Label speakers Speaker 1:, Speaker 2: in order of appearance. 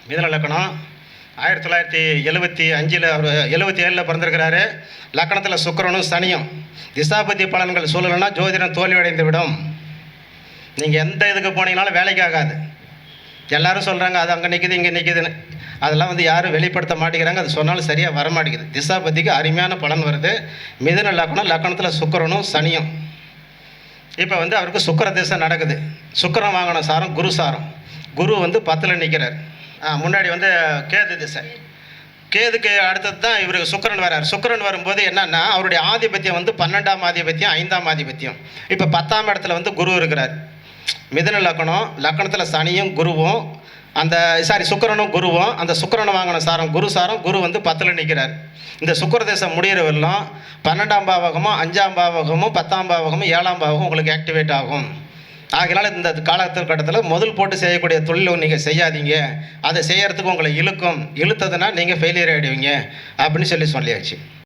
Speaker 1: மிதுன லக்கணம் 1975 அவர் 77 பிறந்திருக்கிறாரு. லக்கணத்தில் சுக்கிரனும் சனியும். திசாபதி பலன்கள் சொல்லலைன்னா ஜோதிடம் தோல்வியடைந்து விடும். நீங்கள் எந்த இதுக்கு போனீங்கனாலும் வேலைக்கு ஆகாது. எல்லாரும் சொல்கிறாங்க அது அங்கே நிற்கிது இங்கே நிற்கிதுன்னு. அதெல்லாம் யாரும் வெளிப்படுத்த மாட்டேங்கிறாங்க. அது சொன்னாலும் சரியாக வர மாட்டேங்குது. திசாபதிக்கு அருமையான பலன் வருது. மிதுன லக்கணம், லக்கணத்தில் சுக்கிரனும் சனியும். இப்போ அவருக்கு சுக்கிர திசை நடக்குது. சுக்கிரன் வாங்கின சாரம் குரு சாரம். குரு 10ல் நிற்கிறார். முன்னாடி கேது திசை. கேதுக்கு அடுத்தது தான் இவருக்கு சுக்கிரன் வரார். சுக்கிரன் வரும்போது என்னன்னா அவருடைய ஆதிபத்தியம் 12ஆம் ஆதிபத்தியம் 5ஆம் ஆதிபத்தியம். இப்போ 10ஆம் இடத்துல குரு இருக்கிறார். மிதுன லக்கணம், லக்கணத்தில் சனியும் குருவும் சுக்கிரனும் குருவும். அந்த சுக்கிரனை வாங்கின சாரம் குரு சாரம். குரு 10ல் நிற்கிறார். இந்த சுக்கிர தேசம் முடிகிற வரலாம் 12ஆம் பாவகமும் 5ஆம் பாவகமும் 10ஆம் பாவகமும் 7ஆம் பாவகம் உங்களுக்கு ஆக்டிவேட் ஆகும். ஆகையினால இந்த காலகட்டத்தில் முதல் போட்டு செய்யக்கூடிய தொழில் நீங்கள் செய்யாதீங்க. அதை செய்யறதுக்கு உங்களை இழுத்ததுன்னா நீங்கள் ஃபெயிலியர் ஆகிடுவீங்க அப்படின்னு சொல்லியாச்சு.